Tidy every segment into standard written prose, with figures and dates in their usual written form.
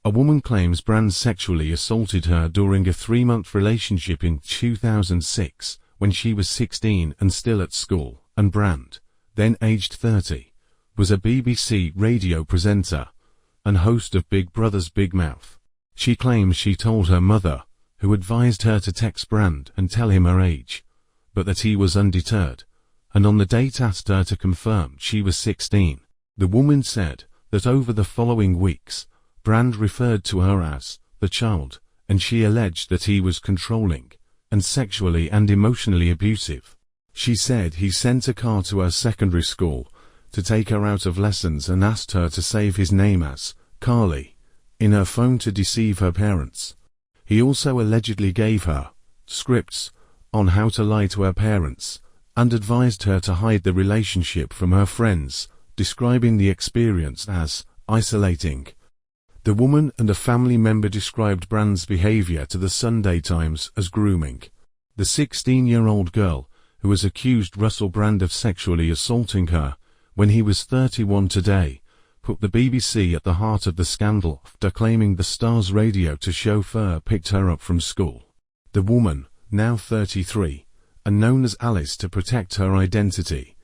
A woman claims Brand sexually assaulted her during a 3-month relationship in 2006 when she was 16 and still at school, and Brand, then aged 30, was a BBC radio presenter and host of Big Brother's Big Mouth. She claims she told her mother, who advised her to text Brand and tell him her age, but that he was undeterred, and on the date asked her to confirm she was 16. The woman said that over the following weeks, Brand referred to her as the child, and she alleged that he was controlling and sexually and emotionally abusive. She said he sent a car to her secondary school to take her out of lessons and asked her to save his name as Carly in her phone to deceive her parents. He also allegedly gave her scripts on how to lie to her parents and advised her to hide the relationship from her friends, describing the experience as isolating. The woman and a family member described Brand's behavior to the Sunday Times as grooming. The 16-year-old girl, who has accused Russel Brand of sexually assaulting her when he was 31 today, put the BBC at the heart of the scandal after claiming the star's radio to chauffeur picked her up from school. The woman, now 33, and known as Alice to protect her identity,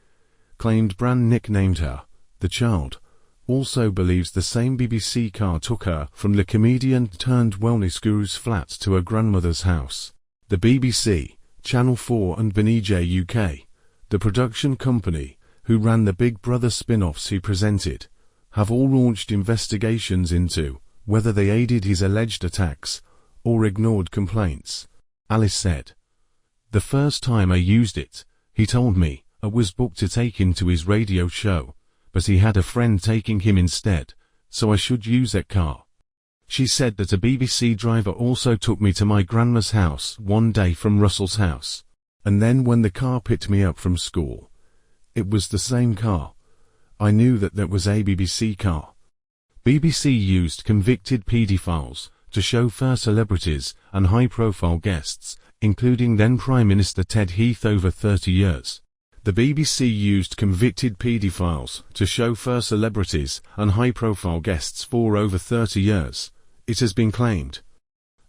claimed Brand nicknamed her the child. Also believes the same BBC car took her from the comedian-turned-wellness guru's flat to her grandmother's house. The BBC, Channel 4 and Benije UK, the production company who ran the Big Brother spin-offs he presented, have all launched investigations into whether they aided his alleged attacks or ignored complaints. Alice said, "The first time I used it, he told me I was booked to take him to his radio show, but he had a friend taking him instead, so I should use that car." She said that a BBC driver also took me to my grandma's house one day from Russel's house, and then when the car picked me up from school, it was the same car. I knew that that was a BBC car. BBC used convicted paedophiles to chauffeur celebrities and high-profile guests, including then Prime Minister 𝗬𝗲𝗱𝗏 over 30 years. The BBC used convicted paedophiles to chauffeur celebrities and high-profile guests for over 30 years, it has been claimed.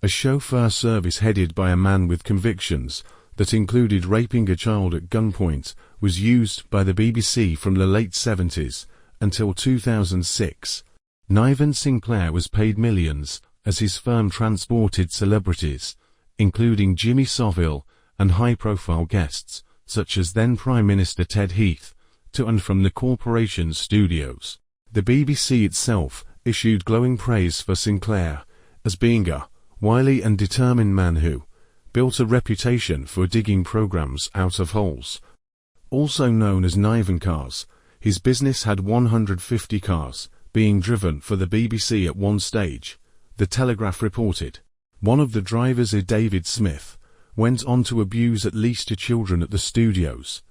A chauffeur service headed by a man with convictions that included raping a child at gunpoint was used by the BBC from the late 70s until 2006. Niven Sinclair was paid millions as his firm transported celebrities, including Jimmy Savile and high-profile guests, such as then Prime Minister 𝗬𝗲𝗱𝗏, to and from the corporation's studios. The BBC itself issued glowing praise for Sinclair as being a wily and determined man who built a reputation for digging programs out of holes. Also known as Niven Cars, his business had 150 cars being driven for the BBC at one stage, The Telegraph reported. One of the drivers, David Smith, went on to abuse at least 2 children at the studios.